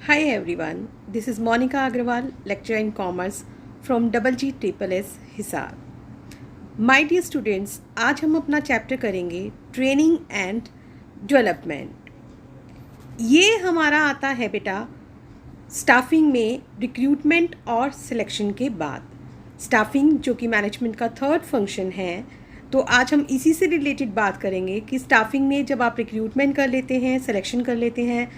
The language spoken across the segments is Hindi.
Hi everyone, this is Monica Agrawal, lecturer in commerce from GGSSS Hisar. My dear students, आज हम अपना चैप्टर करेंगे ट्रेनिंग एंड डेवलपमेंट। ये हमारा आता है बेटा स्टाफिंग में रिक्रूटमेंट और सिलेक्शन के बाद। स्टाफिंग जो कि मैनेजमेंट का थर्ड फंक्शन है, तो आज हम इसी से रिलेटेड बात करेंगे कि स्टाफिंग में जब आप रिक्रूटमेंट कर लेते हैं, सिलेक्शन कर लेते हैं,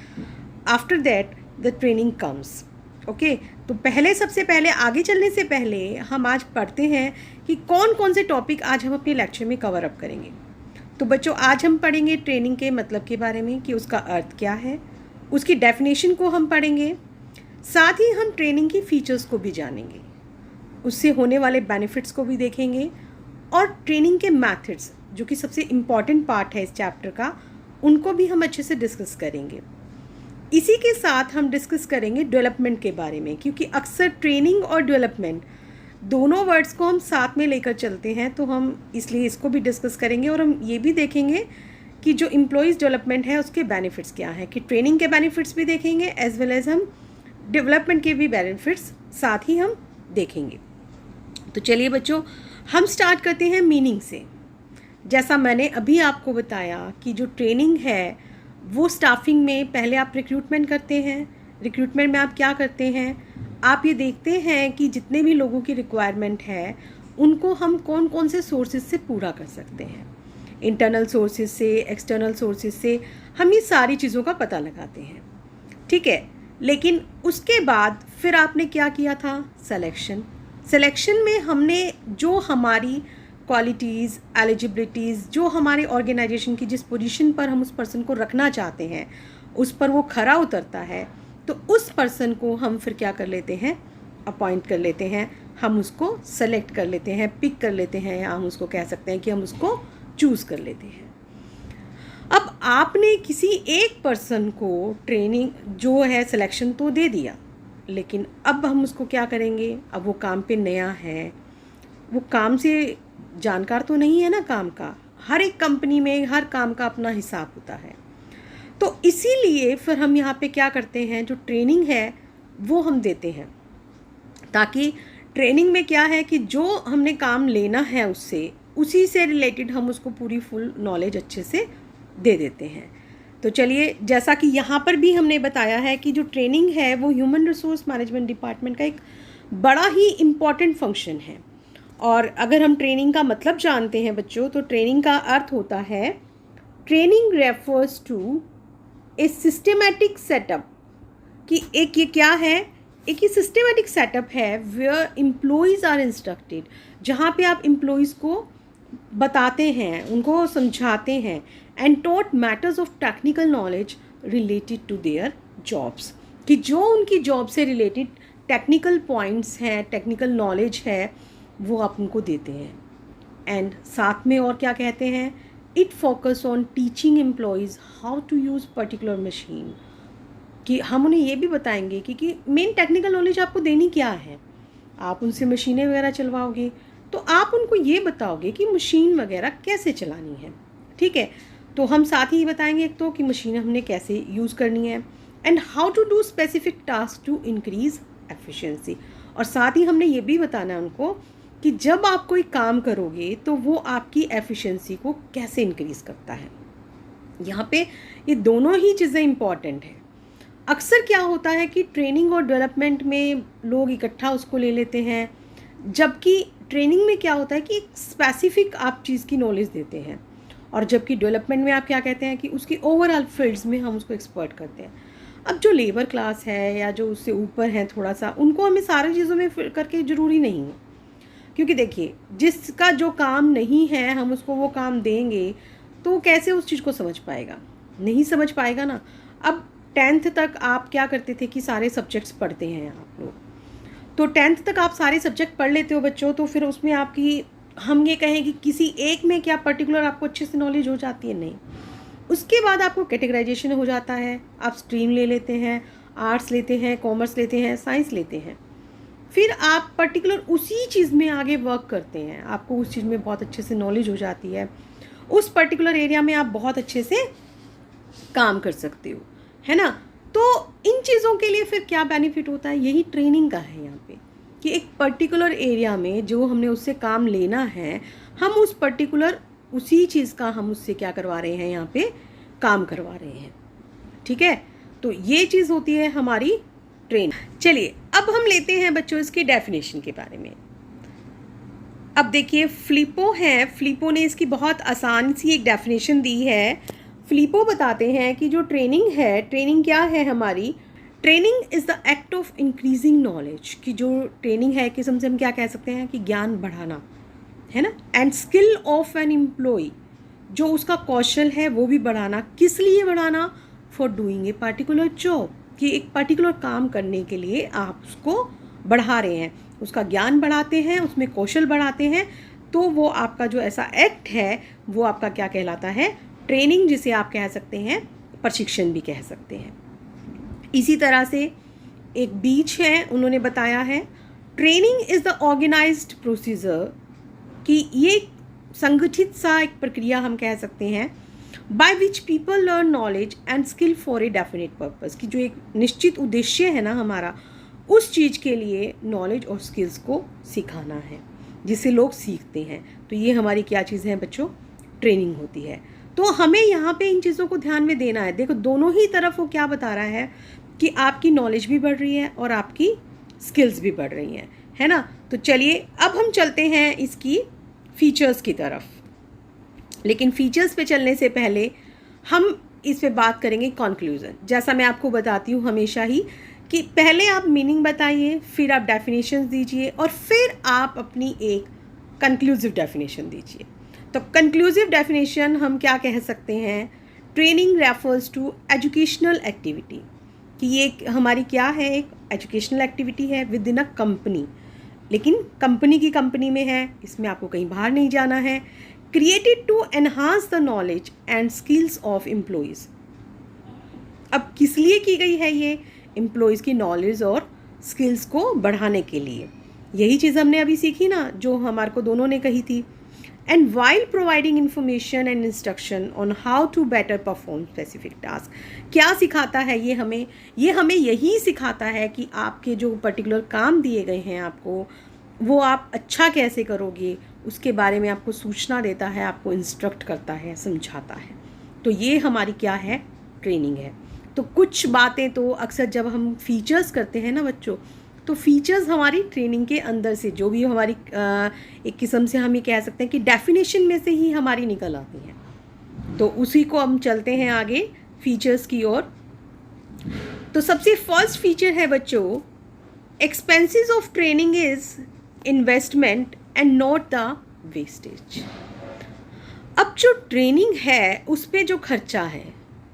after that the training comes. Okay, तो सबसे पहले आगे चलने से पहले हम आज पढ़ते हैं कि कौन कौन से टॉपिक आज हम अपने लेक्चर में कवर अप करेंगे। तो बच्चों, आज हम पढ़ेंगे ट्रेनिंग के मतलब के बारे में कि उसका अर्थ क्या है, उसकी डेफिनेशन को हम पढ़ेंगे, साथ ही हम ट्रेनिंग की फीचर्स को भी जानेंगे, उससे होने वाले बेनिफिट्स को भी देखेंगे, और ट्रेनिंग के मैथड्स जो कि सबसे इम्पॉर्टेंट पार्ट है इस चैप्टर का, उनको भी हम अच्छे से डिस्कस करेंगे। इसी के साथ हम डिस्कस करेंगे डेवलपमेंट के बारे में, क्योंकि अक्सर ट्रेनिंग और डेवलपमेंट दोनों वर्ड्स को हम साथ में लेकर चलते हैं, तो हम इसलिए इसको भी डिस्कस करेंगे। और हम ये भी देखेंगे कि जो एम्प्लॉयज़ डेवलपमेंट है उसके बेनिफिट्स क्या हैं, कि ट्रेनिंग के बेनिफिट्स भी देखेंगे एज वेल एज हम डेवलपमेंट के भी बेनिफिट्स साथ ही हम देखेंगे। तो चलिए बच्चों, हम स्टार्ट करते हैं मीनिंग से। जैसा मैंने अभी आपको बताया कि जो ट्रेनिंग है वो स्टाफिंग में पहले आप रिक्रूटमेंट करते हैं। रिक्रूटमेंट में आप क्या करते हैं, आप ये देखते हैं कि जितने भी लोगों की रिक्वायरमेंट है उनको हम कौन कौन से सोर्सेज से पूरा कर सकते हैं। इंटरनल सोर्सेज से, एक्सटर्नल सोर्सेज से हम ये सारी चीज़ों का पता लगाते हैं, ठीक है। लेकिन उसके बाद फिर आपने क्या किया था, सिलेक्शन में हमने जो हमारी क्वालिटीज़, एलिजिबिलिटीज़, जो हमारे ऑर्गेनाइजेशन की जिस पोजीशन पर हम उस पर्सन को रखना चाहते हैं उस पर वो खरा उतरता है, तो उस पर्सन को हम फिर क्या कर लेते हैं, अपॉइंट कर लेते हैं, हम उसको सेलेक्ट कर लेते हैं, पिक कर लेते हैं, या हम उसको कह सकते हैं कि हम उसको चूज़ कर लेते हैं। अब आपने किसी एक पर्सन को ट्रेनिंग जो है सिलेक्शन तो दे दिया, लेकिन अब हम उसको क्या करेंगे, अब वो काम पे नया है, वो काम से जानकार तो नहीं है ना काम का। हर एक कंपनी में हर काम का अपना हिसाब होता है, तो इसीलिए फिर हम यहाँ पे क्या करते हैं, जो ट्रेनिंग है वो हम देते हैं, ताकि ट्रेनिंग में क्या है कि जो हमने काम लेना है उससे, उसी से रिलेटेड हम उसको पूरी फुल नॉलेज अच्छे से दे देते हैं। तो चलिए, जैसा कि यहाँ पर भी हमने बताया है कि जो ट्रेनिंग है वो ह्यूमन रिसोर्स मैनेजमेंट डिपार्टमेंट का एक बड़ा ही इम्पॉर्टेंट फंक्शन है। और अगर हम ट्रेनिंग का मतलब जानते हैं बच्चों, तो ट्रेनिंग का अर्थ होता है, training refers to a systematic setup, कि एक ये क्या है, एक ये सिस्टमेटिक सेटअप है वेयर एम्प्लॉयज़ आर इंस्ट्रक्टेड, जहाँ पे आप एम्प्लॉयज़ को बताते हैं, उनको समझाते हैं, and taught matters of technical knowledge related to their jobs, कि जो उनकी जॉब से रिलेटेड टेक्निकल पॉइंट्स हैं, टेक्निकल नॉलेज है, वो आप उनको देते हैं। एंड साथ में और क्या कहते हैं, it focus on teaching employees how to use particular machine, कि हम उन्हें ये भी बताएंगे कि मेन टेक्निकल नॉलेज आपको देनी क्या है। आप उनसे मशीनें वगैरह चलवाओगे तो आप उनको ये बताओगे कि मशीन वगैरह कैसे चलानी है, ठीक है। तो हम साथ ही बताएंगे एक तो कि मशीन हमने कैसे यूज़ करनी है, and how to do specific task to increase efficiency, और साथ ही हमने ये भी बताना है उनको कि जब आप कोई काम करोगे तो वो आपकी एफिशिएंसी को कैसे इंक्रीज़ करता है। यहाँ पे ये दोनों ही चीज़ें इम्पॉर्टेंट हैं। अक्सर क्या होता है कि ट्रेनिंग और डेवलपमेंट में लोग इकट्ठा उसको ले लेते हैं, जबकि ट्रेनिंग में क्या होता है कि एक स्पेसिफिक आप चीज़ की नॉलेज देते हैं, और जबकि डेवलपमेंट में आप क्या कहते हैं कि उसकी ओवरऑल फील्ड्स में हम उसको एक्सपर्ट करते हैं। अब जो लेबर क्लास है या जो उससे ऊपर है थोड़ा सा, उनको हमें सारी चीज़ों में करके ज़रूरी नहीं है, क्योंकि देखिए जिसका जो काम नहीं है हम उसको वो काम देंगे तो कैसे उस चीज़ को समझ पाएगा, नहीं समझ पाएगा ना। अब 10th तक आप क्या करते थे कि सारे सब्जेक्ट्स पढ़ते हैं आप लोग, तो 10th तक आप सारे सब्जेक्ट पढ़ लेते हो बच्चों, तो फिर उसमें आपकी, हम ये कहें कि किसी एक में क्या पर्टिकुलर आपको अच्छे से नॉलेज हो जाती है, नहीं। उसके बाद आपको कैटेगराइजेशन हो जाता है, आप स्ट्रीम ले लेते हैं, आर्ट्स लेते हैं, कॉमर्स लेते हैं, साइंस लेते हैं, फिर आप पर्टिकुलर उसी चीज़ में आगे वर्क करते हैं, आपको उस चीज़ में बहुत अच्छे से नॉलेज हो जाती है, उस पर्टिकुलर एरिया में आप बहुत अच्छे से काम कर सकते हो, है ना। तो इन चीज़ों लोगों के लिए फिर क्या बेनिफिट होता है, यही ट्रेनिंग का है यहाँ पे, कि एक पर्टिकुलर एरिया में जो हमने उससे काम लेना है, हम उस पर्टिकुलर उसी चीज़ का हम उससे क्या करवा रहे हैं, यहाँ पे काम करवा रहे हैं। ठीक है, तो ये चीज़ होती है हमारी ट्रेनिंग। चलिए अब हम लेते हैं बच्चों इसकी डेफिनेशन के बारे में। अब देखिए फ्लिपो है, फ्लिपो ने इसकी बहुत आसान सी एक डेफिनेशन दी है। फ्लिपो बताते हैं कि जो ट्रेनिंग है, ट्रेनिंग क्या है हमारी, training is the act of increasing knowledge, कि जो ट्रेनिंग है किस्म से हम क्या कह सकते हैं कि ज्ञान बढ़ाना है ना, and skill of an employee, जो उसका कौशल है वो भी बढ़ाना। किस लिए बढ़ाना, for doing a particular job, कि एक पर्टिकुलर काम करने के लिए आप उसको बढ़ा रहे हैं, उसका ज्ञान बढ़ाते हैं, उसमें कौशल बढ़ाते हैं, तो वो आपका जो ऐसा एक्ट है वो आपका क्या कहलाता है, ट्रेनिंग, जिसे आप कह सकते हैं प्रशिक्षण भी कह सकते हैं। इसी तरह से एक बीच है, उन्होंने बताया है training is the organised procedure, कि ये संगठित सा एक प्रक्रिया हम कह सकते हैं, by which people learn knowledge and skill for a definite purpose, कि जो एक निश्चित उद्देश्य है ना हमारा, उस चीज़ के लिए नॉलेज और स्किल्स को सिखाना है, जिसे लोग सीखते हैं। तो ये हमारी क्या चीज़ है बच्चों, ट्रेनिंग होती है। तो हमें यहाँ पे इन चीज़ों को ध्यान में देना है। देखो दोनों ही तरफ वो क्या बता रहा है कि आपकी नॉलेज भी बढ़ रही है और आपकी स्किल्स भी बढ़ रही हैं, है ना। तो चलिए अब हम चलते हैं इसकी फीचर्स की तरफ, लेकिन फीचर्स पे चलने से पहले हम इस पे बात करेंगे कंक्लूजन। जैसा मैं आपको बताती हूँ हमेशा ही कि पहले आप मीनिंग बताइए, फिर आप डेफिनेशंस दीजिए और फिर आप अपनी एक कंक्लूसिव डेफिनेशन दीजिए। तो कंक्लूसिव डेफिनेशन हम क्या कह सकते हैं, training refers to educational activity, कि ये हमारी क्या है, एक एजुकेशनल एक्टिविटी है विद इन अ कंपनी, लेकिन कंपनी की कंपनी में है, इसमें आपको कहीं बाहर नहीं जाना है। Created to enhance the knowledge and skills of employees, अब किस लिए की गई है ये, एम्प्लॉयज़ की नॉलेज और स्किल्स को बढ़ाने के लिए। यही चीज़ हमने अभी सीखी ना, जो हमारे को दोनों ने कही थी। And while providing information and instruction on how to better perform specific task, क्या सिखाता है ये हमें यही सिखाता है कि आपके जो पर्टिकुलर काम दिए गए हैं आपको, वो आप अच्छा कैसे करोगे, उसके बारे में आपको सूचना देता है, आपको इंस्ट्रक्ट करता है, समझाता है। तो ये हमारी क्या है, ट्रेनिंग है। तो कुछ बातें तो अक्सर जब हम फीचर्स करते हैं ना बच्चों, तो फीचर्स हमारी ट्रेनिंग के अंदर से जो भी हमारी एक किस्म से हम ये कह सकते हैं कि डेफिनेशन में से ही हमारी निकल आती हैं। तो उसी को हम चलते हैं आगे फीचर्स की ओर। तो सबसे फर्स्ट फीचर है बच्चों, expenses of training is investment and not the wastage. अब जो ट्रेनिंग है उस पर जो खर्चा है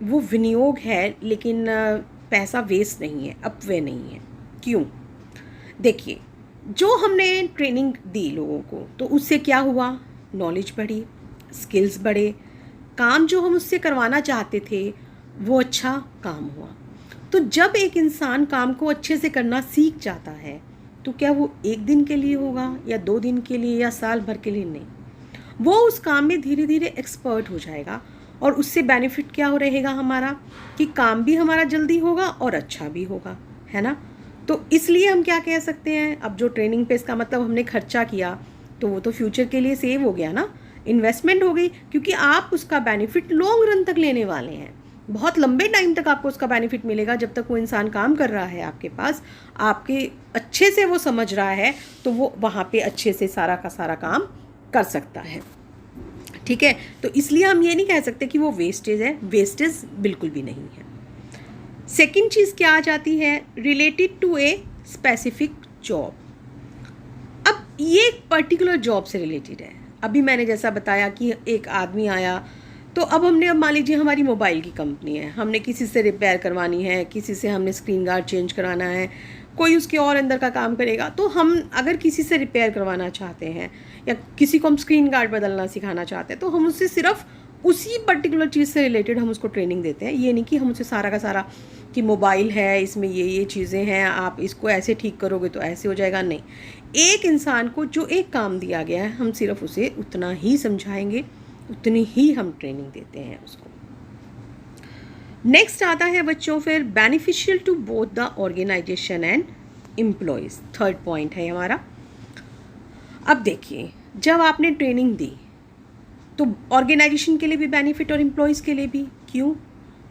वो विनियोग है, लेकिन पैसा वेस्ट नहीं है, अपव्यय नहीं है। क्यों, देखिए जो हमने ट्रेनिंग दी लोगों को, तो उससे क्या हुआ, नॉलेज बढ़ी, स्किल्स बढ़े, काम जो हम उससे करवाना चाहते थे वो अच्छा काम हुआ। तो जब एक इंसान काम को अच्छे से करना सीख जाता है, तो क्या वो एक दिन के लिए होगा या 2 दिन के लिए या साल भर के लिए, नहीं, वो उस काम में धीरे धीरे एक्सपर्ट हो जाएगा। और उससे बेनिफिट क्या हो रहेगा हमारा, कि काम भी हमारा जल्दी होगा और अच्छा भी होगा, है ना। तो इसलिए हम क्या कह सकते हैं, अब जो ट्रेनिंग पे इसका मतलब हमने खर्चा किया, तो वो तो फ्यूचर के लिए सेव हो गया ना, इन्वेस्टमेंट हो गई, क्योंकि आप उसका बेनिफिट लॉन्ग रन तक लेने वाले हैं। बहुत लंबे टाइम तक आपको उसका बेनिफिट मिलेगा, जब तक वो इंसान काम कर रहा है आपके पास, आपके अच्छे से वो समझ रहा है, तो वो वहाँ पे अच्छे से सारा का सारा काम कर सकता है। ठीक है, तो इसलिए हम ये नहीं कह सकते कि वो वेस्टेज है, वेस्टेज बिल्कुल भी नहीं है। सेकंड चीज़ क्या आ जाती है, related to a specific job. अब ये एक पर्टिकुलर जॉब से रिलेटेड है। अभी मैंने जैसा बताया कि एक आदमी आया, तो अब मान लीजिए हमारी मोबाइल की कंपनी है, हमने किसी से रिपेयर करवानी है, किसी से हमने स्क्रीन गार्ड चेंज कराना है, कोई उसके और अंदर का काम करेगा। तो हम अगर किसी से रिपेयर करवाना चाहते हैं या किसी को हम स्क्रीन गार्ड बदलना सिखाना चाहते हैं, तो हम उससे सिर्फ उसी पर्टिकुलर चीज़ से रिलेटेड हम उसको ट्रेनिंग देते हैं। ये नहीं कि हम उसे सारा का सारा कि मोबाइल है, इसमें ये चीज़ें हैं, आप इसको ऐसे ठीक करोगे तो ऐसे हो जाएगा, नहीं। एक इंसान को जो एक काम दिया गया है, हम सिर्फ उसे उतना ही समझाएंगे, उतनी ही हम ट्रेनिंग देते हैं उसको। नेक्स्ट आता है बच्चों फिर beneficial to both the organisation and employees, third point है हमारा। अब देखिए, जब आपने ट्रेनिंग दी तो ऑर्गेनाइजेशन के लिए भी बेनिफिट और एम्प्लॉयज़ के लिए भी। क्यों?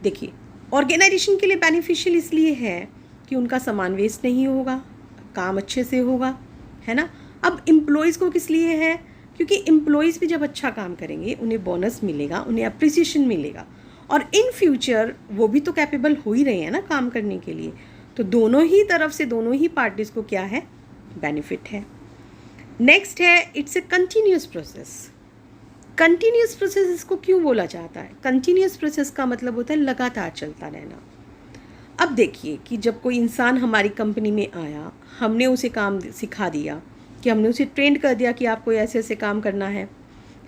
देखिए, ऑर्गेनाइजेशन के लिए बेनिफिशियल इसलिए है कि उनका सामान वेस्ट नहीं होगा, काम अच्छे से होगा, है ना। अब एम्प्लॉयज़ को किस लिए है? क्योंकि एम्प्लॉयज़ भी जब अच्छा काम करेंगे उन्हें बोनस मिलेगा, उन्हें अप्रिसिएशन मिलेगा, और इन फ्यूचर वो भी तो कैपेबल हो ही रहे हैं ना काम करने के लिए। तो दोनों ही तरफ से, दोनों ही पार्टीज़ को क्या है? बेनिफिट है। नेक्स्ट है, it's a continuous process. Continuous process इसको क्यों बोला जाता है? कंटिन्यूस प्रोसेस का मतलब होता है लगातार चलता रहना। अब देखिए कि जब कोई इंसान हमारी कंपनी में आया, हमने उसे काम सिखा दिया, कि हमने उसे ट्रेंड कर दिया कि आपको ऐसे ऐसे काम करना है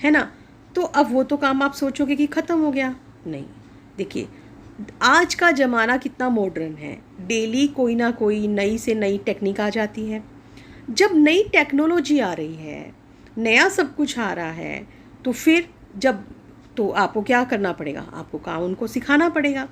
ना। तो अब वो तो काम आप सोचोगे कि ख़त्म हो गया, नहीं। देखिए, आज का ज़माना कितना मॉडर्न है, डेली कोई ना कोई नई से नई टेक्निक आ जाती है। जब नई टेक्नोलॉजी आ रही है, नया सब कुछ आ रहा है, तो फिर जब तो आपको क्या करना पड़ेगा? आपको काम उनको सिखाना पड़ेगा।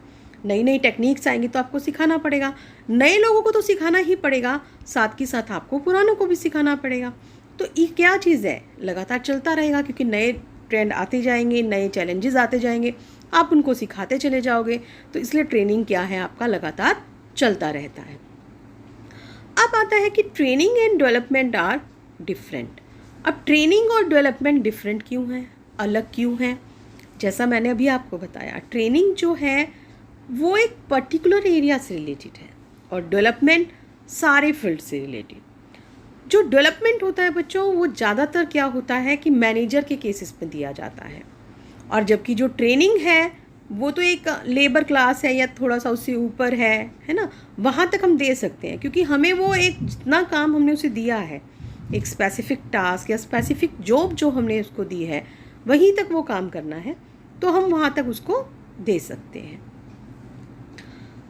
नई नई टेक्निक्स आएंगी तो आपको सिखाना पड़ेगा। नए लोगों को तो सिखाना ही पड़ेगा, साथ के साथ आपको पुरानों को भी सिखाना पड़ेगा। तो ये क्या चीज़ है? लगातार चलता रहेगा, क्योंकि नए ट्रेंड आते जाएंगे, नए चैलेंजेस आते जाएंगे, आप उनको सिखाते चले जाओगे। तो इसलिए ट्रेनिंग क्या है? आपका लगातार चलता रहता है। अब आता है कि training and development are different. अब ट्रेनिंग और डेवलपमेंट डिफरेंट क्यों है, अलग क्यों है? जैसा मैंने अभी आपको बताया, ट्रेनिंग जो है वो एक पर्टिकुलर एरिया से रिलेटेड है और डेवलपमेंट सारे फील्ड से रिलेटेड। जो डेवलपमेंट होता है बच्चों, वो ज़्यादातर क्या होता है कि मैनेजर के केसेस में दिया जाता है, और जबकि जो ट्रेनिंग है वो तो एक लेबर क्लास है या थोड़ा सा उससे ऊपर है ना, वहाँ तक हम दे सकते हैं, क्योंकि हमें वो एक जितना काम हमने उसे दिया है, एक स्पेसिफिक टास्क या स्पेसिफिक जॉब जो हमने उसको दी है, वहीं तक वो काम करना है, तो हम वहाँ तक उसको दे सकते हैं।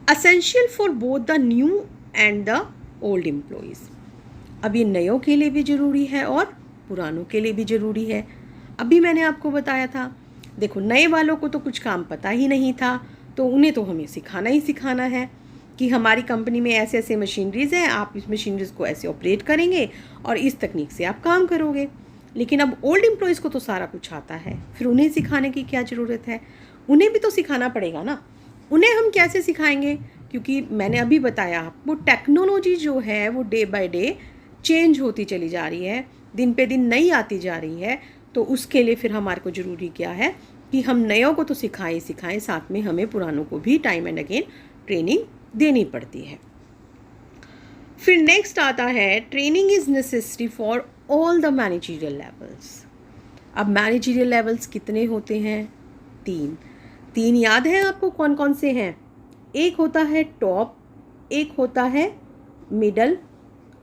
Essential for both the new and the old employees. अब ये नयों के लिए भी ज़रूरी है और पुरानों के लिए भी ज़रूरी है। अभी मैंने आपको बताया था, देखो, नए वालों को तो कुछ काम पता ही नहीं था, तो उन्हें तो हमें सिखाना ही सिखाना है कि हमारी कंपनी में ऐसे ऐसे मशीनरीज़ हैं, आप इस मशीनरीज़ को ऐसे ऑपरेट करेंगे और इस तकनीक से आप काम करोगे। लेकिन अब ओल्ड एम्प्लॉयज़ को तो सारा कुछ आता है, फिर उन्हें सिखाने की क्या ज़रूरत है? उन्हें भी तो सिखाना पड़ेगा ना। उन्हें हम कैसे सिखाएंगे? क्योंकि मैंने अभी बताया, वो टेक्नोलॉजी जो है वो डे बाय डे चेंज होती चली जा रही है, दिन पे दिन नई आती जा रही है। तो उसके लिए फिर हमारे को ज़रूरी क्या है कि हम नयों को तो सिखाएं, साथ में हमें पुरानों को भी टाइम एंड अगेन ट्रेनिंग देनी पड़ती है। फिर नेक्स्ट आता है, training is necessary for all the managerial levels. अब मैनेजरियल लेवल्स कितने होते हैं? तीन याद है आपको कौन कौन से हैं? एक होता है टॉप, एक होता है मिडल,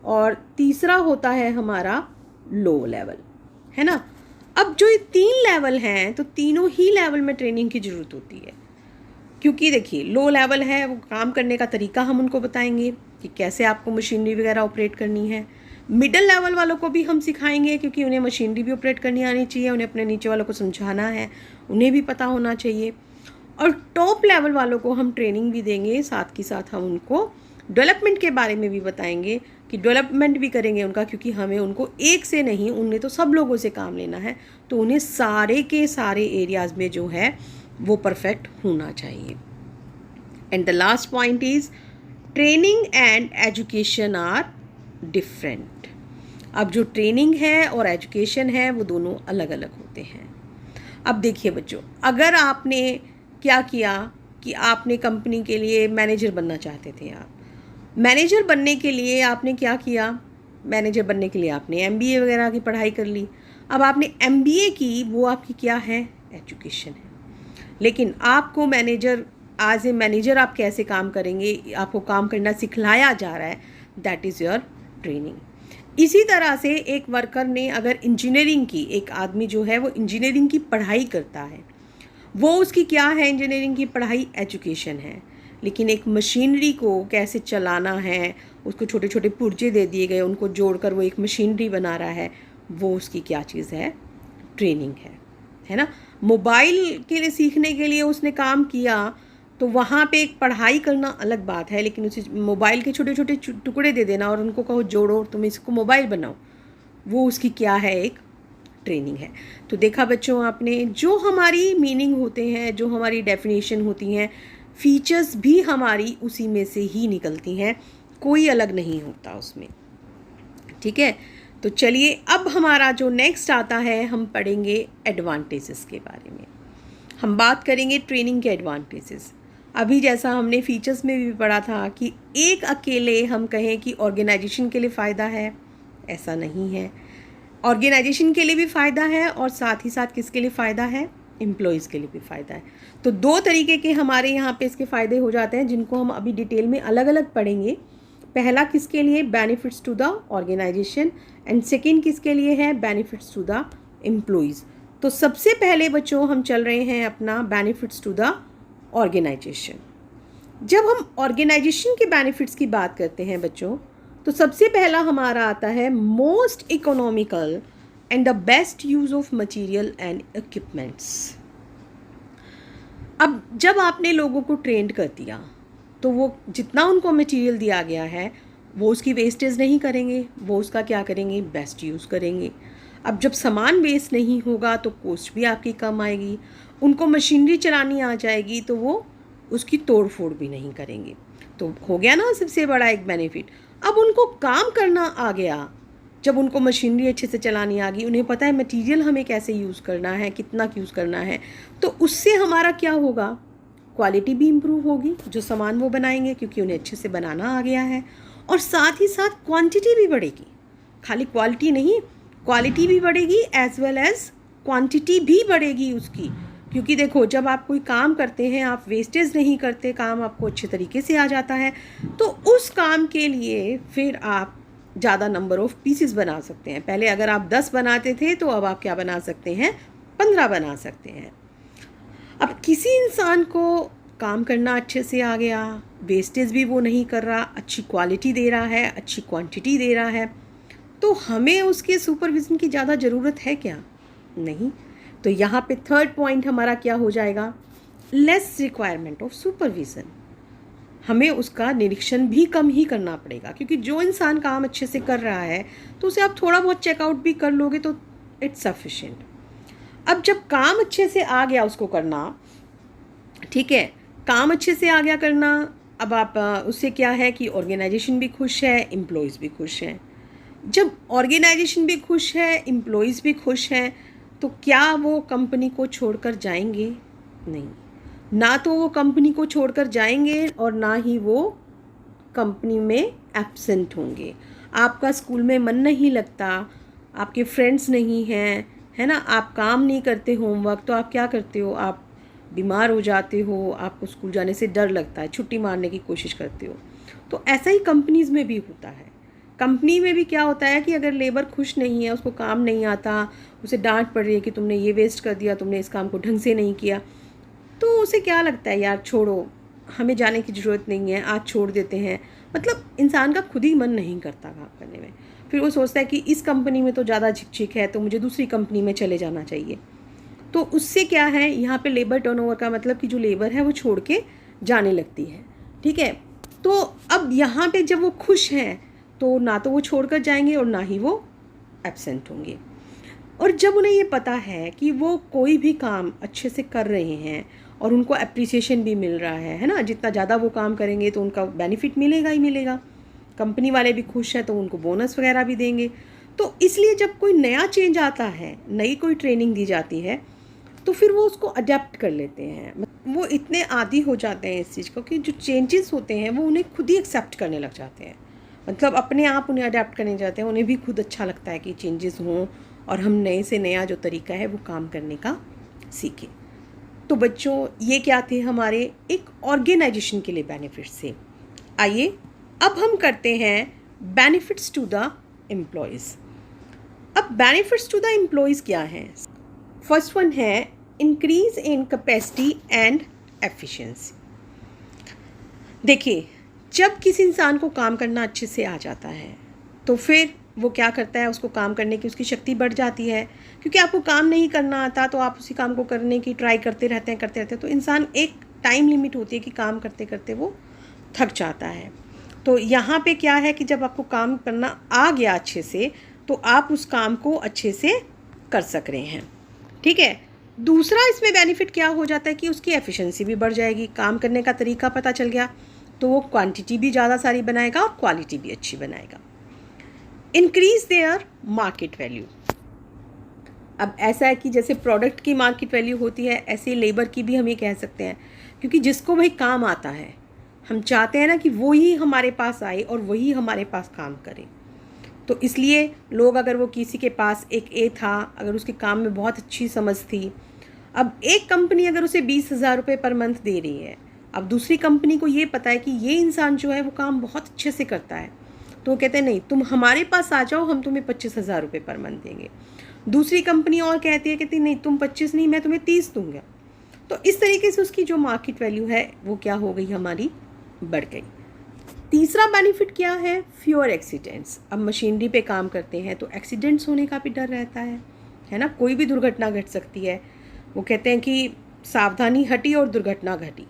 और तीसरा होता है हमारा लो लेवल, है ना। अब जो ये 3 लेवल हैं, तो तीनों ही लेवल में ट्रेनिंग की ज़रूरत होती है, क्योंकि देखिए, लो लेवल है वो काम करने का तरीका हम उनको बताएंगे कि कैसे आपको मशीनरी वगैरह ऑपरेट करनी है। मिडल लेवल वालों को भी हम सिखाएंगे, क्योंकि उन्हें मशीनरी भी ऑपरेट करनी आनी चाहिए, उन्हें अपने नीचे वालों को समझाना है, उन्हें भी पता होना चाहिए। और टॉप लेवल वालों को हम ट्रेनिंग भी देंगे, साथ के साथ हम उनको डेवलपमेंट के बारे में भी बताएंगे कि डेवलपमेंट भी करेंगे उनका, क्योंकि हमें उनको एक से नहीं, उन्हें तो सब लोगों से काम लेना है, तो उन्हें सारे के सारे एरियाज़ में जो है वो परफेक्ट होना चाहिए। And the last point is training and education are different. अब जो ट्रेनिंग है और एजुकेशन है वो दोनों अलग अलग होते हैं। अब देखिए बच्चों, अगर आपने क्या किया कि आपने कंपनी के लिए मैनेजर बनना चाहते थे, आप मैनेजर बनने के लिए आपने क्या किया? मैनेजर बनने के लिए आपने MBA वगैरह की पढ़ाई कर ली। अब आपने MBA की, वो आपकी क्या है? एजुकेशन है। लेकिन आपको मैनेजर, एज ए मैनेजर आप कैसे काम करेंगे, आपको काम करना सिखलाया जा रहा है, दैट इज़ योर ट्रेनिंग। इसी तरह से एक वर्कर ने अगर इंजीनियरिंग की, एक आदमी जो है वो इंजीनियरिंग की पढ़ाई करता है, वो उसकी क्या है? इंजीनियरिंग की पढ़ाई एजुकेशन है। लेकिन एक मशीनरी को कैसे चलाना है, उसको छोटे छोटे पुर्जे दे दिए गए, उनको जोड़कर वो एक मशीनरी बना रहा है, वो उसकी क्या चीज़ है? ट्रेनिंग है ना। मोबाइल के लिए सीखने के लिए उसने काम किया, तो वहाँ पे एक पढ़ाई करना अलग बात है, लेकिन उसे मोबाइल के छोटे छोटे टुकड़े दे देना और उनको कहो जोड़ो तुम इसको मोबाइल बनाओ, वो उसकी क्या है, एक ट्रेनिंग है। तो देखा बच्चों आपने, जो हमारी मीनिंग होते हैं, जो हमारी डेफिनेशन होती हैं, फीचर्स भी हमारी उसी में से ही निकलती हैं, कोई अलग नहीं होता उसमें। ठीक है, तो चलिए अब हमारा जो नेक्स्ट आता है, हम पढ़ेंगे एडवांटेजेस के बारे में। हम बात करेंगे ट्रेनिंग के एडवांटेजेस। अभी जैसा हमने फीचर्स में भी पढ़ा था कि एक अकेले हम कहें कि ऑर्गेनाइजेशन के लिए फ़ायदा है, ऐसा नहीं है। ऑर्गेनाइजेशन के लिए भी फ़ायदा है और साथ ही साथ किसके लिए फ़ायदा है, एम्प्लॉयज़ के लिए भी फ़ायदा है। तो दो तरीके के हमारे यहाँ पे इसके फ़ायदे हो जाते हैं, जिनको हम अभी डिटेल में अलग अलग पढ़ेंगे। पहला किसके लिए, benefits to the organisation, and second किसके लिए है, बेनिफिट्स टू द एम्प्लॉयज़। तो सबसे पहले बच्चों हम चल रहे हैं अपना बेनिफिट्स टू द ऑर्गेनाइजेशन। जब हम ऑर्गेनाइजेशन के बेनिफिट्स की बात करते हैं बच्चों, तो सबसे पहला हमारा आता है most economical and the best use of material and equipments. अब जब आपने लोगों को ट्रेंड कर दिया, तो वो जितना उनको मटेरियल दिया गया है वो उसकी वेस्टेज नहीं करेंगे, वो उसका क्या करेंगे, बेस्ट यूज़ करेंगे। अब जब सामान वेस्ट नहीं होगा तो कॉस्ट भी आपकी कम आएगी। उनको मशीनरी चलानी आ जाएगी तो वो उसकी तोड़ फोड़ भी नहीं करेंगे। तो हो गया ना सबसे बड़ा एक बेनिफिट। अब उनको काम करना आ गया, जब उनको मशीनरी अच्छे से चलानी आ गई, उन्हें पता है मटेरियल हमें कैसे यूज़ करना है, कितना यूज़ करना है, तो उससे हमारा क्या होगा, क्वालिटी भी इम्प्रूव होगी जो सामान वो बनाएंगे, क्योंकि उन्हें अच्छे से बनाना आ गया है। और साथ ही साथ क्वांटिटी भी बढ़ेगी, खाली क्वालिटी नहीं, क्वालिटी भी बढ़ेगी एज वेल एज क्वांटिटी भी बढ़ेगी उसकी। क्योंकि देखो, जब आप कोई काम करते हैं, आप वेस्टेज नहीं करते, काम आपको अच्छे तरीके से आ जाता है, तो उस काम के लिए फिर आप ज़्यादा नंबर ऑफ़ पीसेस बना सकते हैं। पहले अगर आप 10 बनाते थे तो अब आप क्या बना सकते हैं, 15 बना सकते हैं। अब किसी इंसान को काम करना अच्छे से आ गया, वेस्टेज भी वो नहीं कर रहा, अच्छी क्वालिटी दे रहा है, अच्छी क्वांटिटी दे रहा है, तो हमें उसके सुपरविज़न की ज़्यादा ज़रूरत है क्या, नहीं। तो यहाँ पे थर्ड पॉइंट हमारा क्या हो जाएगा, लेस रिक्वायरमेंट ऑफ सुपरविज़न। हमें उसका निरीक्षण भी कम ही करना पड़ेगा, क्योंकि जो इंसान काम अच्छे से कर रहा है तो उसे आप थोड़ा बहुत चेकआउट भी कर लोगे तो इट्स सफिशिएंट। अब जब काम अच्छे से आ गया उसको करना, ठीक है, काम अच्छे से आ गया करना, अब आप उससे क्या है कि ऑर्गेनाइजेशन भी खुश है, एम्प्लॉयज़ भी खुश हैं। जब ऑर्गेनाइजेशन भी खुश है, एम्प्लॉयज़ भी खुश हैं, तो क्या वो कंपनी को छोड़कर जाएंगे, नहीं। ना तो वो कंपनी को छोड़कर जाएंगे और ना ही वो कंपनी में एब्सेंट होंगे। आपका स्कूल में मन नहीं लगता, आपके फ्रेंड्स नहीं हैं, है ना, आप काम नहीं करते होमवर्क, तो आप क्या करते हो, आप बीमार हो जाते हो, आपको स्कूल जाने से डर लगता है, छुट्टी मारने की कोशिश करते हो। तो ऐसा ही कंपनीज़ में भी होता है। कंपनी में भी क्या होता है कि अगर लेबर खुश नहीं है, उसको काम नहीं आता, उसे डांट पड़ रही है कि तुमने ये वेस्ट कर दिया, तुमने इस काम को ढंग से नहीं किया, तो उसे क्या लगता है, यार छोड़ो, हमें जाने की ज़रूरत नहीं है, आज छोड़ देते हैं। मतलब इंसान का खुद ही मन नहीं करता काम करने में, फिर वो सोचता है कि इस कंपनी में तो ज़्यादा झिकझिक है, तो मुझे दूसरी कंपनी में चले जाना चाहिए। तो उससे क्या है, यहाँ पे लेबर टर्नओवर का मतलब कि जो लेबर है वो छोड़ के जाने लगती है, ठीक है। तो अब यहाँ पे जब वो खुश हैं तो ना तो वो छोड़कर जाएंगे और ना ही वो एब्सेंट होंगे। और जब उन्हें ये पता है कि वो कोई भी काम अच्छे से कर रहे हैं और उनको अप्रिसिएशन भी मिल रहा है ना, जितना ज़्यादा वो काम करेंगे तो उनका बेनिफिट मिलेगा ही मिलेगा, कंपनी वाले भी खुश हैं तो उनको बोनस वगैरह भी देंगे। तो इसलिए जब कोई नया चेंज आता है, नई कोई ट्रेनिंग दी जाती है, तो फिर वो उसको अडेप्ट कर लेते हैं। वो इतने आदी हो जाते हैं इस चीज़ को कि जो चेंजेस होते हैं वो उन्हें खुद ही एक्सेप्ट करने लग जाते हैं, मतलब अपने आप उन्हें अडेप्ट करने जाते हैं। उन्हें भी खुद अच्छा लगता है कि चेंजेस हों और हम नए से नया जो तरीका है वो काम करने का सीखें। तो बच्चों, ये क्या थे हमारे एक ऑर्गेनाइजेशन के लिए बेनिफिट्स थे। आइए अब हम करते हैं बेनिफिट्स टू द एम्प्लॉयज़। अब बेनिफिट्स टू द एम्प्लॉयज़ क्या हैं? फर्स्ट वन है increase in capacity and efficiency. देखिए, जब किसी इंसान को काम करना अच्छे से आ जाता है तो फिर वो क्या करता है, उसको काम करने की उसकी शक्ति बढ़ जाती है। क्योंकि आपको काम नहीं करना आता तो आप उसी काम को करने की ट्राई करते रहते हैं, तो इंसान एक टाइम लिमिट होती है कि काम करते करते वो थक जाता है। तो यहाँ पे क्या है कि जब आपको काम करना आ गया अच्छे से, तो आप उस काम को अच्छे से कर सक रहे हैं। ठीक है। दूसरा इसमें बेनिफिट क्या हो जाता है कि उसकी एफिशिएंसी भी बढ़ जाएगी, काम करने का तरीका पता चल गया, तो वो क्वांटिटी भी ज़्यादा सारी बनाएगा और क्वालिटी भी अच्छी बनाएगा। Increase their market value. अब ऐसा है कि जैसे प्रोडक्ट की मार्केट वैल्यू होती है, ऐसे लेबर की भी हम ये कह सकते हैं, क्योंकि जिसको वही काम आता है, हम चाहते हैं ना कि वो ही हमारे पास आए और वही हमारे पास काम करे। तो इसलिए लोग, अगर वो किसी के पास एक ए था, अगर उसके काम में बहुत अच्छी समझ थी, अब एक कंपनी अगर उसे 20,000 रुपये पर मंथ दे रही है, अब दूसरी कंपनी को ये पता है कि ये इंसान जो है वो काम बहुत अच्छे से करता है, तो वो कहते हैं नहीं, तुम हमारे पास आ जाओ, हम तुम्हें 25,000 रुपये पर मंथ देंगे। दूसरी कंपनी और कहती नहीं, तुम 25 नहीं, मैं तुम्हें 30 दूंगा। तो इस तरीके से उसकी जो मार्केट वैल्यू है वो क्या हो गई, हमारी बढ़ गई। तीसरा बेनिफिट क्या है, फ्यूअर एक्सीडेंट्स। अब मशीनरी पे काम करते हैं तो एक्सीडेंट्स होने का भी डर रहता है ना, कोई भी दुर्घटना घट सकती है। वो कहते हैं कि सावधानी हटी और दुर्घटना घटी,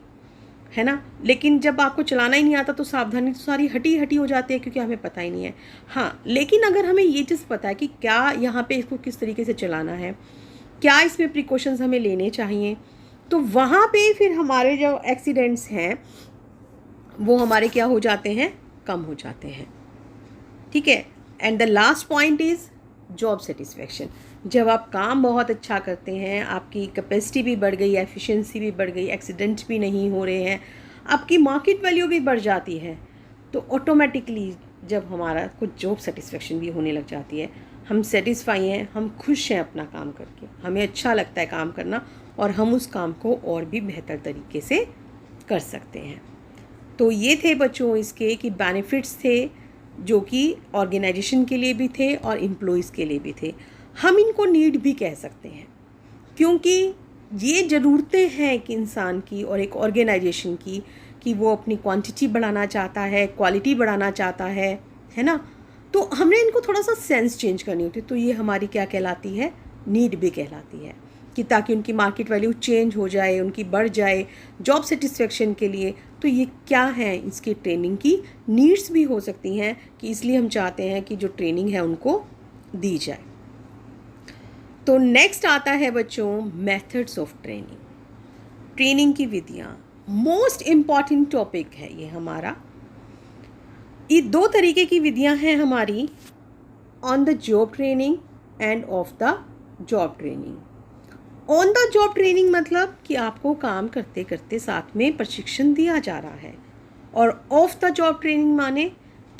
है ना। लेकिन जब आपको चलाना ही नहीं आता तो सावधानी तो सारी हटी हो जाती है, क्योंकि हमें पता ही नहीं है। हाँ, लेकिन अगर हमें ये चीज़ पता है कि क्या यहाँ पे इसको किस तरीके से चलाना है, क्या इसमें प्रिकॉशंस हमें लेने चाहिए, तो वहाँ पे फिर हमारे जो एक्सीडेंट्स हैं वो हमारे क्या हो जाते हैं, कम हो जाते हैं। ठीक है। And the last point is job satisfaction. जब आप काम बहुत अच्छा करते हैं, आपकी कैपेसिटी भी बढ़ गई, एफिशिएंसी भी बढ़ गई, एक्सीडेंट्स भी नहीं हो रहे हैं, आपकी मार्केट वैल्यू भी बढ़ जाती है, तो ऑटोमेटिकली जब हमारा कुछ जॉब सेटिस्फेक्शन भी होने लग जाती है, हम सेटिस्फाई हैं, हम खुश हैं अपना काम करके, हमें अच्छा लगता है काम करना, और हम उस काम को और भी बेहतर तरीके से कर सकते हैं। तो ये थे बच्चों इसके कि बेनिफिट्स थे, जो कि ऑर्गेनाइजेशन के लिए भी थे और एम्प्लॉइज़ के लिए भी थे। हम इनको नीड भी कह सकते हैं, क्योंकि ये ज़रूरतें हैं कि इंसान की और एक ऑर्गेनाइजेशन की, कि वो अपनी क्वांटिटी बढ़ाना चाहता है, क्वालिटी बढ़ाना चाहता है ना। तो हमने इनको थोड़ा सा सेंस चेंज करनी होती है, तो ये हमारी क्या कहलाती है, नीड भी कहलाती है, कि ताकि उनकी मार्केट वैल्यू चेंज हो जाए, उनकी बढ़ जाए जॉब सेटिस्फेक्शन के लिए। तो ये क्या है, इसकी ट्रेनिंग की नीड्स भी हो सकती हैं, कि इसलिए हम चाहते हैं कि जो ट्रेनिंग है उनको दी जाए। तो नेक्स्ट आता है बच्चों मेथड्स ऑफ ट्रेनिंग। ट्रेनिंग की विधियाँ, मोस्ट इम्पॉर्टेंट टॉपिक है ये हमारा। ये दो तरीके की विधियाँ हैं हमारी, on the job training end of the job training. On the job training मतलब कि आपको काम करते करते साथ में प्रशिक्षण दिया जा रहा है, और ऑफ द जॉब ट्रेनिंग माने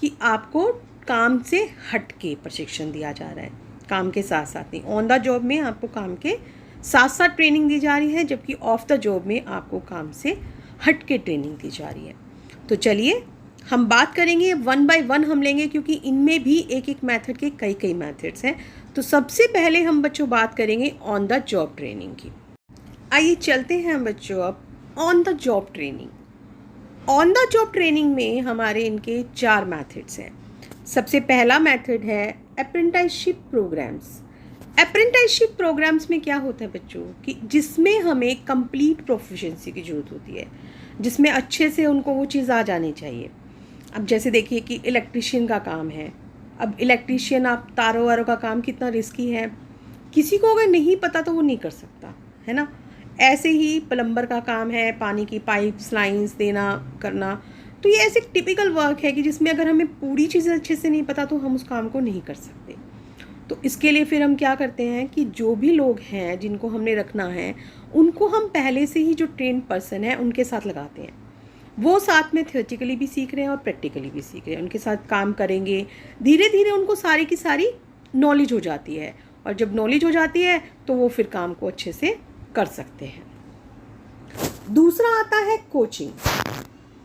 कि आपको काम से हट के प्रशिक्षण दिया जा रहा है, काम के साथ साथ नहीं। ऑन द जॉब में आपको काम के साथ साथ ट्रेनिंग दी जा रही है, जबकि ऑफ द जॉब में आपको काम से हट के ट्रेनिंग दी जा रही है। तो चलिए हम बात करेंगे, वन बाय वन हम लेंगे, क्योंकि इनमें भी एक एक मेथड के कई मेथड्स हैं। तो सबसे पहले हम बच्चों बात करेंगे ऑन द जॉब ट्रेनिंग की। आइए चलते हैं बच्चों अब on the job training. On the job training में हमारे इनके 4 मेथड्स हैं। सबसे पहला मेथड है अप्रेंटिसशिप प्रोग्राम्स। अप्रेंटिसशिप प्रोग्राम्स में क्या होता है बच्चों, कि जिसमें हमें कंप्लीट प्रोफिशिएंसी की ज़रूरत होती है, जिसमें अच्छे से उनको वो चीज़ आ जानी चाहिए। अब जैसे देखिए कि इलेक्ट्रिशियन का काम है, अब इलेक्ट्रिशियन, आप तारों वारों का काम कितना रिस्की है, किसी को अगर नहीं पता तो वो नहीं कर सकता, है ना। ऐसे ही प्लम्बर का काम है, पानी की पाइप्स लाइंस देना करना, तो ये ऐसे टिपिकल वर्क है कि जिसमें अगर हमें पूरी चीज़ें अच्छे से नहीं पता तो हम उस काम को नहीं कर सकते। तो इसके लिए फिर हम क्या करते हैं कि जो भी लोग हैं जिनको हमने रखना है, उनको हम पहले से ही जो ट्रेन पर्सन है उनके साथ लगाते हैं। वो साथ में थियोरेटिकली भी सीख रहे हैं और प्रैक्टिकली भी सीख रहे हैं, उनके साथ काम करेंगे, धीरे धीरे उनको सारी की सारी नॉलेज हो जाती है, और जब नॉलेज हो जाती है तो वो फिर काम को अच्छे से कर सकते हैं। दूसरा आता है कोचिंग।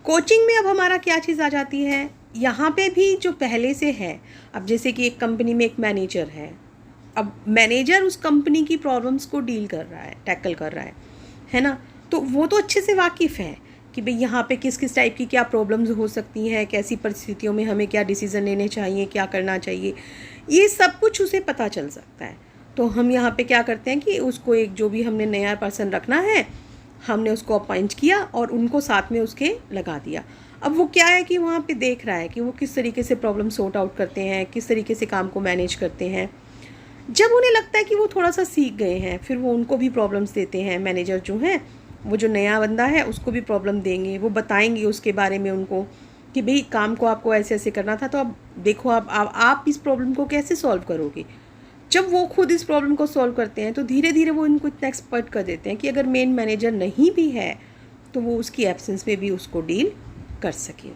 कोचिंग में अब हमारा क्या चीज़ आ जाती है, यहाँ पे भी जो पहले से है, अब जैसे कि एक कंपनी में एक मैनेजर है, अब मैनेजर उस कंपनी की प्रॉब्लम्स को डील कर रहा है, टैकल कर रहा है ना, तो वो तो अच्छे से वाकिफ़ है कि भाई यहाँ पे किस किस टाइप की क्या प्रॉब्लम्स हो सकती हैं, कैसी परिस्थितियों में हमें क्या डिसीज़न लेने चाहिए, क्या करना चाहिए, ये सब कुछ उसे पता चल सकता है। तो हम यहाँ पे क्या करते हैं कि उसको एक जो भी हमने नया पर्सन रखना है हमने उसको अपॉइंट किया और उनको साथ में उसके लगा दिया। अब वो क्या है कि वहाँ पे देख रहा है कि वो किस तरीके से प्रॉब्लम सॉर्ट आउट करते हैं, किस तरीके से काम को मैनेज करते हैं। जब उन्हें लगता है कि वो थोड़ा सा सीख गए हैं, फिर वो उनको भी प्रॉब्लम्स देते हैं। मैनेजर जो हैं वो जो नया बंदा है उसको भी प्रॉब्लम देंगे, वो बताएंगे उसके बारे में उनको कि भाई काम को आपको ऐसे ऐसे करना था, तो अब देखो आप इस प्रॉब्लम को कैसे सॉल्व करोगे। जब वो खुद इस प्रॉब्लम को सॉल्व करते हैं तो धीरे धीरे वो इनको इतना एक्सपर्ट कर देते हैं कि अगर मेन मैनेजर नहीं भी है तो वो उसकी एब्सेंस में भी उसको डील कर सके।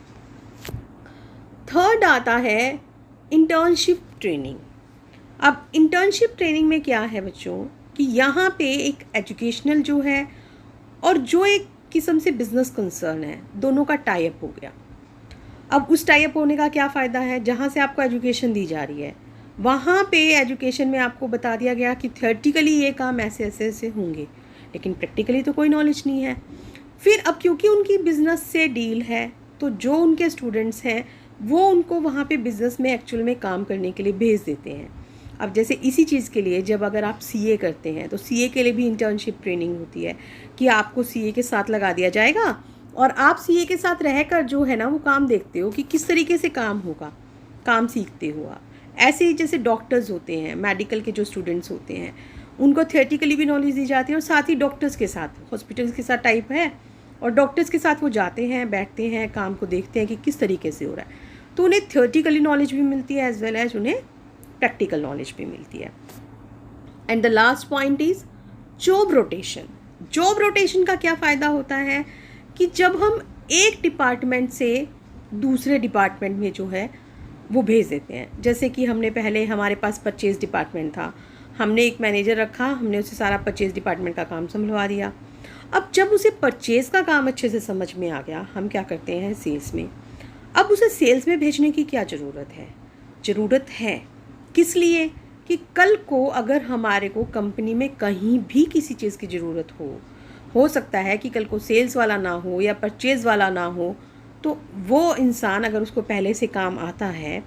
थर्ड आता है इंटर्नशिप ट्रेनिंग। अब इंटर्नशिप ट्रेनिंग में क्या है बच्चों कि यहाँ पे एक एजुकेशनल जो है और जो एक किस्म से बिजनेस कंसर्न है, दोनों का टाई अप हो गया। अब उस टाई अप होने का क्या फ़ायदा है, जहाँ से आपको एजुकेशन दी जा रही है वहाँ पे एजुकेशन में आपको बता दिया गया कि थियोरेटिकली ये काम ऐसे ऐसे ऐसे होंगे, लेकिन प्रैक्टिकली तो कोई नॉलेज नहीं है। फिर अब क्योंकि उनकी बिज़नेस से डील है तो जो उनके स्टूडेंट्स हैं वो उनको वहाँ पे बिज़नेस में एक्चुअल में काम करने के लिए भेज देते हैं। अब जैसे इसी चीज़ के लिए जब अगर आप सीए करते हैं तो सीए के लिए भी इंटर्नशिप ट्रेनिंग होती है कि आपको सीए के साथ लगा दिया जाएगा और आप सीए के साथ रहकर जो है ना वो काम देखते हो कि किस तरीके से काम होगा, काम सीखते हो आप। ऐसे ही जैसे डॉक्टर्स होते हैं, मेडिकल के जो स्टूडेंट्स होते हैं उनको थियोरेटिकली भी नॉलेज दी जाती है और साथ ही डॉक्टर्स के साथ, हॉस्पिटल्स के साथ टाइप है और डॉक्टर्स के साथ वो जाते हैं, बैठते हैं, काम को देखते हैं कि किस तरीके से हो रहा है। तो उन्हें थियोरेटिकली नॉलेज भी मिलती है एज वेल एज उन्हें प्रैक्टिकल नॉलेज भी मिलती है। And the last point is job rotation. Job rotation का क्या फ़ायदा होता है कि जब हम एक डिपार्टमेंट से दूसरे डिपार्टमेंट में जो है वो भेज देते हैं। जैसे कि हमने पहले हमारे पास परचेज़ डिपार्टमेंट था, हमने एक मैनेजर रखा, हमने उसे सारा परचेज़ डिपार्टमेंट का काम संभलवा दिया। अब जब उसे परचेज़ का काम अच्छे से समझ में आ गया, हम क्या करते हैं सेल्स में। अब उसे सेल्स में भेजने की क्या ज़रूरत है? ज़रूरत है किस लिए कि कल को अगर हमारे को कंपनी में कहीं भी किसी चीज़ की ज़रूरत हो सकता है कि कल को सेल्स वाला ना हो या परचेज़ वाला ना हो, तो वो इंसान अगर उसको पहले से काम आता है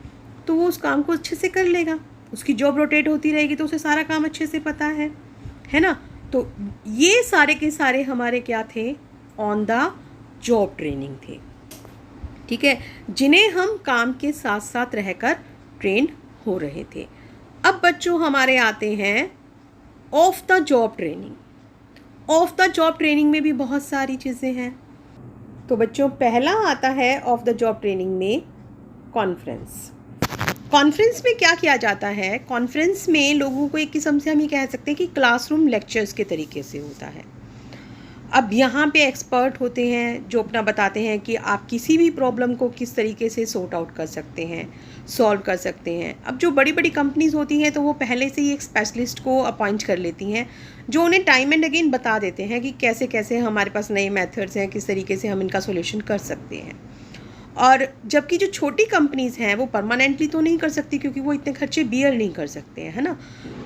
तो वो उस काम को अच्छे से कर लेगा। उसकी जॉब रोटेट होती रहेगी तो उसे सारा काम अच्छे से पता है ना। तो ये सारे के सारे हमारे क्या थे, ऑन द जॉब ट्रेनिंग थे, ठीक है, जिन्हें हम काम के साथ साथ रहकर ट्रेन हो रहे थे। अब बच्चों हमारे आते हैं of the job training. Of the job training में भी बहुत सारी चीज़ें हैं। तो बच्चों पहला आता है ऑफ द जॉब ट्रेनिंग में कॉन्फ्रेंस। कॉन्फ्रेंस में क्या किया जाता है, कॉन्फ्रेंस में लोगों को एक किस्म से हम ये कह सकते हैं कि क्लासरूम लेक्चर्स के तरीके से होता है। अब यहाँ पे एक्सपर्ट होते हैं जो अपना बताते हैं कि आप किसी भी प्रॉब्लम को किस तरीके से सॉर्ट आउट कर सकते हैं, सॉल्व कर सकते हैं। अब जो बड़ी बड़ी कंपनीज़ होती हैं तो वो पहले से ही एक स्पेशलिस्ट को अपॉइंट कर लेती हैं जो उन्हें टाइम एंड अगेन बता देते हैं कि कैसे कैसे हमारे पास नए मेथड्स हैं, किस तरीके से हम इनका सोल्यूशन कर सकते हैं। और जबकि जो छोटी कंपनीज़ हैं वो परमानेंटली तो नहीं कर सकती क्योंकि वो इतने खर्चे बियर नहीं कर सकते हैं, है ना।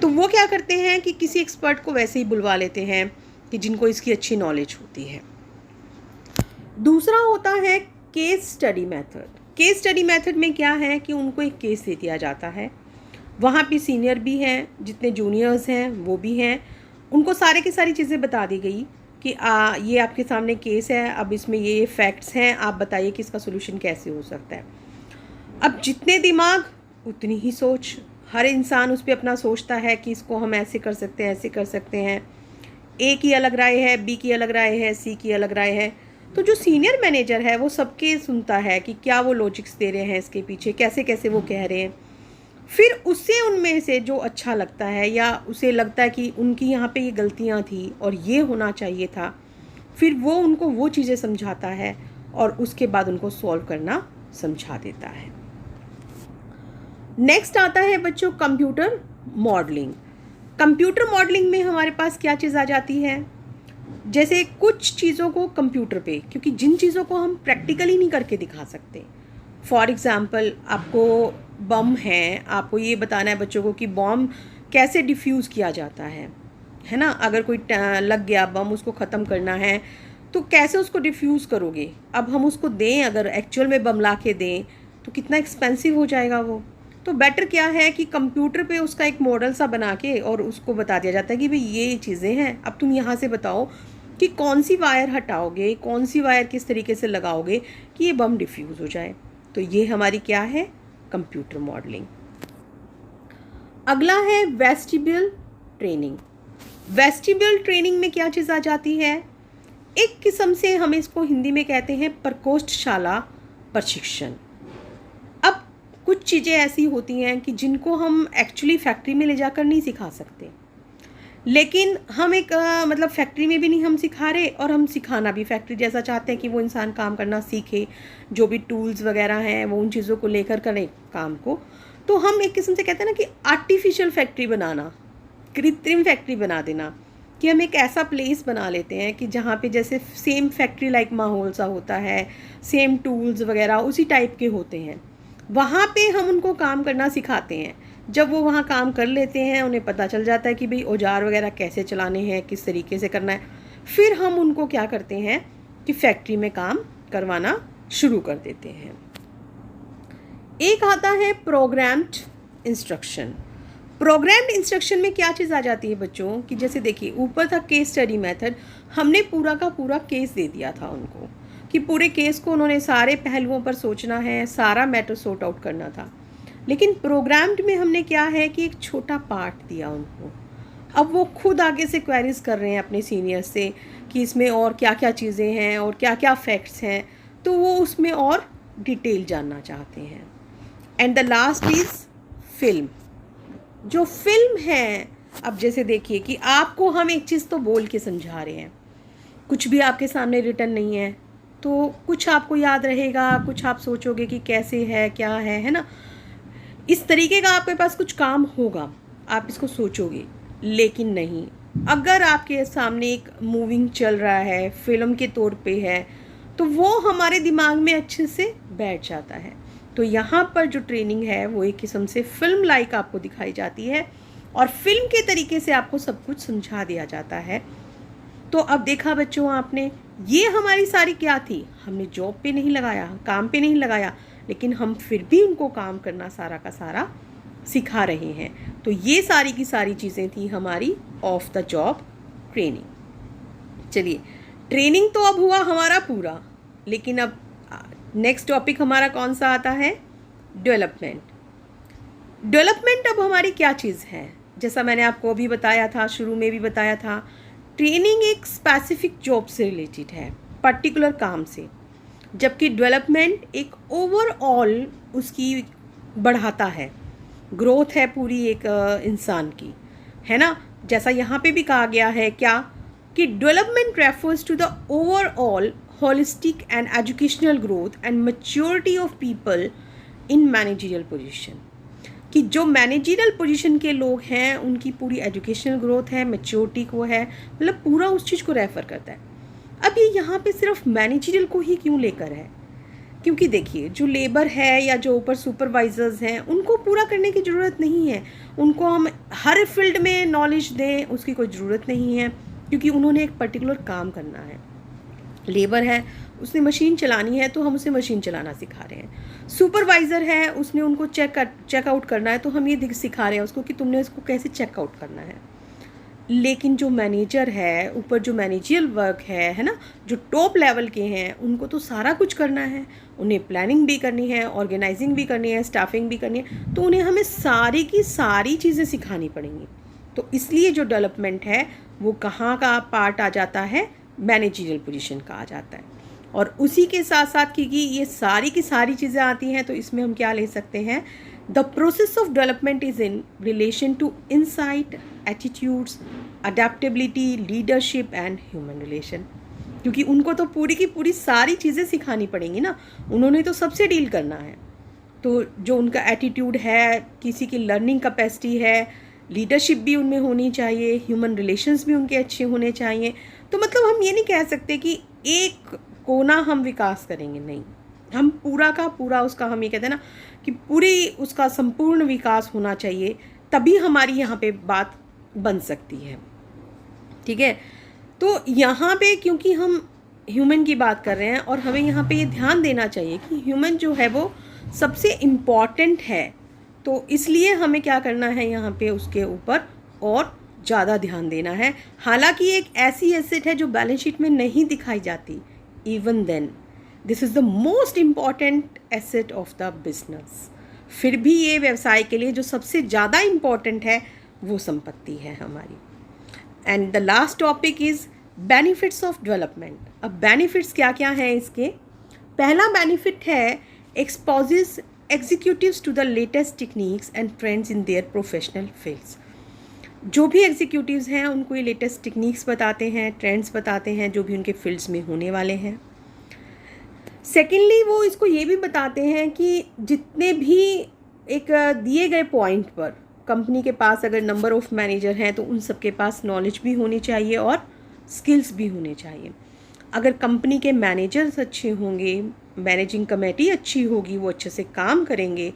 तो वो क्या करते हैं कि किसी एक्सपर्ट को वैसे ही बुलवा लेते हैं कि जिनको इसकी अच्छी नॉलेज होती है। दूसरा होता है case study method. Case study method में क्या है कि उनको एक केस दे दिया जाता है, वहाँ पे सीनियर भी हैं, जितने जूनियर्स हैं वो भी हैं, उनको सारे की सारी चीज़ें बता दी गई कि ये आपके सामने केस है, अब इसमें ये फैक्ट्स हैं, आप बताइए कि इसका सोल्यूशन कैसे हो सकता है। अब जितने दिमाग उतनी ही सोच, हर इंसान उस पर अपना सोचता है कि इसको हम ऐसे कर सकते हैं, ऐसे कर सकते हैं। ए की अलग राय है, बी की अलग राय है, सी की अलग राय है। तो जो सीनियर मैनेजर है वो सबके सुनता है कि क्या वो लॉजिक्स दे रहे हैं इसके पीछे, कैसे कैसे वो कह रहे हैं। फिर उससे उनमें से जो अच्छा लगता है या उसे लगता है कि उनकी यहाँ पे ये गलतियाँ थी और ये होना चाहिए था, फिर वो उनको वो चीज़ें समझाता है और उसके बाद उनको सॉल्व करना समझा देता है। नेक्स्ट आता है बच्चों कंप्यूटर मॉडलिंग। कंप्यूटर मॉडलिंग में हमारे पास क्या चीज़ आ जाती है, जैसे कुछ चीज़ों को कंप्यूटर पे, क्योंकि जिन चीज़ों को हम प्रैक्टिकली नहीं करके दिखा सकते। फॉर एग्ज़ाम्पल आपको बम है, आपको ये बताना है बच्चों को कि बम कैसे डिफ्यूज़ किया जाता है ना। अगर कोई लग गया बम, उसको ख़त्म करना है तो कैसे उसको डिफ्यूज़ करोगे। अब हम उसको दें, अगर एक्चुअल में बम ला के दें तो कितना एक्सपेंसिव हो जाएगा वो। तो बेटर क्या है कि कंप्यूटर पे उसका एक मॉडल सा बना के और उसको बता दिया जाता है कि भाई ये चीज़ें हैं, अब तुम यहाँ से बताओ कि कौन सी वायर हटाओगे, कौन सी वायर किस तरीके से लगाओगे कि ये बम डिफ्यूज़ हो जाए। तो ये हमारी क्या है, कंप्यूटर मॉडलिंग। अगला है वेस्टिब्यूल ट्रेनिंग। वेस्टिब्यूल ट्रेनिंग में क्या चीज़ आ जाती है, एक किस्म से हम इसको हिंदी में कहते हैं प्रकोष्ठशाला प्रशिक्षण। अब कुछ चीज़ें ऐसी होती हैं कि जिनको हम एक्चुअली फैक्ट्री में ले जाकर नहीं सिखा सकते, लेकिन हम एक मतलब फैक्ट्री में भी नहीं हम सिखा रहे और हम सिखाना भी फैक्ट्री जैसा चाहते हैं कि वो इंसान काम करना सीखे, जो भी टूल्स वगैरह हैं वो उन चीज़ों को लेकर करें काम को। तो हम एक किस्म से कहते हैं ना कि आर्टिफिशियल फैक्ट्री बनाना, कृत्रिम फैक्ट्री बना देना, कि हम एक ऐसा प्लेस बना लेते हैं कि जहाँ पे जैसे सेम फैक्ट्री लाइक माहौल सा होता है, सेम टूल्स वगैरह उसी टाइप के होते हैं, वहाँ पे हम उनको काम करना सिखाते हैं। जब वो वहाँ काम कर लेते हैं, उन्हें पता चल जाता है कि भाई औजार वगैरह कैसे चलाने हैं, किस तरीके से करना है, फिर हम उनको क्या करते हैं कि फैक्ट्री में काम करवाना शुरू कर देते हैं। एक आता है प्रोग्राम्ड इंस्ट्रक्शन। प्रोग्राम्ड इंस्ट्रक्शन में क्या चीज़ आ जाती है बच्चों कि जैसे देखिए ऊपर था केस स्टडी मेथड, हमने पूरा का पूरा केस दे दिया था उनको कि पूरे केस को उन्होंने सारे पहलुओं पर सोचना है, सारा मैटर सॉर्ट आउट करना था। लेकिन प्रोग्राम्ड में हमने क्या है कि एक छोटा पार्ट दिया उनको, अब वो खुद आगे से क्वेरीज कर रहे हैं अपने सीनियर से कि इसमें और क्या क्या चीज़ें हैं और क्या क्या फैक्ट्स हैं, तो वो उसमें और डिटेल जानना चाहते हैं। And the last is film. जो फिल्म है, अब जैसे देखिए कि आपको हम एक चीज़ तो बोल के समझा रहे हैं, कुछ भी आपके सामने रिटर्न नहीं है, तो कुछ आपको याद रहेगा, कुछ आप सोचोगे कि कैसे है क्या है ना, इस तरीके का आपके पास कुछ काम होगा, आप इसको सोचोगे। लेकिन नहीं, अगर आपके सामने एक मूविंग चल रहा है, फिल्म के तौर पे है, तो वो हमारे दिमाग में अच्छे से बैठ जाता है। तो यहाँ पर जो ट्रेनिंग है वो एक किस्म से फिल्म लाइक आपको दिखाई जाती है और फिल्म के तरीके से आपको सब कुछ समझा दिया जाता है। तो अब देखा बच्चों आपने, ये हमारी सारी क्या थी, हमने जॉब पे नहीं लगाया, काम पे नहीं लगाया, लेकिन हम फिर भी उनको काम करना सारा का सारा सिखा रहे हैं। तो ये सारी की सारी चीज़ें थी हमारी ऑफ द जॉब ट्रेनिंग। चलिए, ट्रेनिंग तो अब हुआ हमारा पूरा, लेकिन अब नेक्स्ट टॉपिक हमारा कौन सा आता है, डेवलपमेंट। डेवलपमेंट अब हमारी क्या चीज़ है, जैसा मैंने आपको अभी बताया था, शुरू में भी बताया था, ट्रेनिंग एक स्पेसिफिक जॉब से रिलेटेड है, पर्टिकुलर काम से, जबकि डेवलपमेंट एक ओवरऑल उसकी बढ़ाता है, ग्रोथ है पूरी एक इंसान की, है ना। जैसा यहाँ पे भी कहा गया है क्या कि development refers to the overall holistic and educational growth and maturity of people in managerial position, कि जो मैनेजरियल पोजीशन के लोग हैं उनकी पूरी एजुकेशनल ग्रोथ है, मैच्योरिटी को है, मतलब पूरा उस चीज़ को रेफ़र करता है। अब ये यहाँ पे सिर्फ मैनेजरियल को ही क्यों लेकर है, क्योंकि देखिए जो लेबर है या जो ऊपर सुपरवाइजर्स हैं उनको पूरा करने की ज़रूरत नहीं है, उनको हम हर फील्ड में नॉलेज दें उसकी कोई ज़रूरत नहीं है, क्योंकि उन्होंने एक पर्टिकुलर काम करना है। लेबर है, उसने मशीन चलानी है तो हम उसे मशीन चलाना सिखा रहे हैं। सुपरवाइज़र है, उसने उनको चेकआउट करना है तो हम ये सिखा रहे हैं उसको कि तुमने इसको कैसे चेकआउट करना है। लेकिन जो मैनेजर है, ऊपर जो मैनेजरियल वर्क है ना, जो टॉप लेवल के हैं उनको तो सारा कुछ करना है, उन्हें प्लानिंग भी करनी है, ऑर्गेनाइजिंग भी करनी है, स्टाफिंग भी करनी है, तो उन्हें हमें सारी की सारी चीज़ें सिखानी पड़ेंगी। तो इसलिए जो डेवलपमेंट है वो कहाँ का पार्ट आ जाता है, मैनेजरियल पोजीशन का आ जाता है। और उसी के साथ साथ क्योंकि ये सारी की सारी चीज़ें आती हैं तो इसमें हम क्या ले सकते हैं, the process of development is in relation to insight, attitudes, adaptability, leadership and human relation, क्योंकि उनको तो पूरी की पूरी सारी चीज़ें सिखानी पड़ेंगी ना, उन्होंने तो सबसे डील करना है। तो जो उनका एटीट्यूड है, किसी की लर्निंग कैपेसिटी है, लीडरशिप भी उनमें होनी चाहिए, ह्यूमन रिलेशंस भी उनके अच्छे होने चाहिए। तो मतलब हम ये नहीं कह सकते कि एक कोना हम विकास करेंगे, नहीं, हम पूरा का पूरा उसका, हम ये कहते हैं ना कि पूरी उसका संपूर्ण विकास होना चाहिए, तभी हमारी यहाँ पे बात बन सकती है। ठीक है, तो यहाँ पे क्योंकि हम ह्यूमन की बात कर रहे हैं और हमें यहाँ पे ये ध्यान देना चाहिए कि ह्यूमन जो है वो सबसे इम्पॉर्टेंट है, तो इसलिए हमें क्या करना है यहाँ पे उसके ऊपर और ज़्यादा ध्यान देना है। हालांकि एक ऐसी एसेट है जो बैलेंस शीट में नहीं दिखाई जाती, even then this is the most important asset of the business. फिर भी ये व्यवसाय के लिए जो सबसे ज़्यादा इम्पॉर्टेंट है वो संपत्ति है हमारी। And the last topic is benefits of development. अब बेनिफिट्स क्या क्या हैं इसके? पहला बेनिफिट है exposes executives to the latest techniques and trends in their professional fields. जो भी एग्जीक्यूटिव्स हैं उनको ये लेटेस्ट टेक्निक्स बताते हैं, ट्रेंड्स बताते हैं जो भी उनके फील्ड्स में होने वाले हैं। सेकेंडली वो इसको ये भी बताते हैं कि जितने भी एक दिए गए पॉइंट पर कंपनी के पास अगर नंबर ऑफ़ मैनेजर हैं तो उन सबके पास नॉलेज भी होनी चाहिए और स्किल्स भी होने चाहिए। अगर कंपनी के मैनेजर्स अच्छे होंगे, मैनेजिंग कमेटी अच्छी होगी, वो अच्छे से काम करेंगे,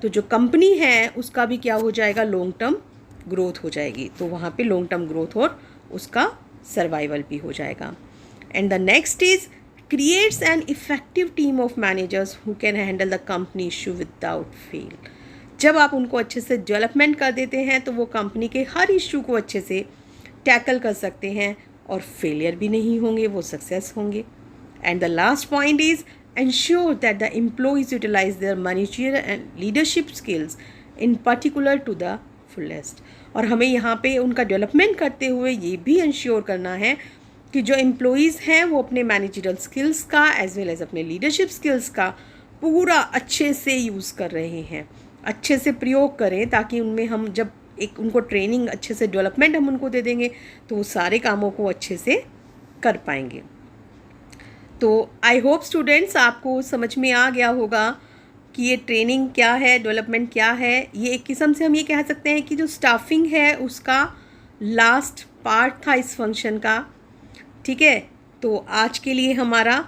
तो जो कंपनी है उसका भी क्या हो जाएगा, लॉन्ग टर्म ग्रोथ हो जाएगी। तो वहाँ पे लॉन्ग टर्म ग्रोथ और उसका सर्वाइवल भी हो जाएगा। And the next is creates an effective team of managers who can handle the company issue without fail. जब आप उनको अच्छे से डेवलपमेंट कर देते हैं तो वो कंपनी के हर इशू को अच्छे से टैकल कर सकते हैं और फेलियर भी नहीं होंगे, वो सक्सेस होंगे। And the last point is ensure that the employees utilize their managerial and leadership skills in particular to the fullest। और हमें यहाँ पे उनका डेवलपमेंट करते हुए ये भी इंश्योर करना है कि जो एम्प्लॉयज़ हैं वो अपने मैनेजरियल स्किल्स का एज वेल एज अपने लीडरशिप स्किल्स का पूरा अच्छे से यूज़ कर रहे हैं, अच्छे से प्रयोग करें, ताकि उनमें हम जब एक उनको ट्रेनिंग अच्छे से डेवलपमेंट हम उनको दे देंगे तो वो सारे कामों को अच्छे से कर पाएंगे। तो आई होप स्टूडेंट्स आपको समझ में आ गया होगा कि ये ट्रेनिंग क्या है, डेवलपमेंट क्या है। ये एक किस्म से हम ये कह सकते हैं कि जो स्टाफिंग है उसका लास्ट पार्ट था इस फंक्शन का। ठीक है, तो आज के लिए हमारा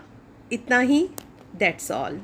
इतना ही। That's all.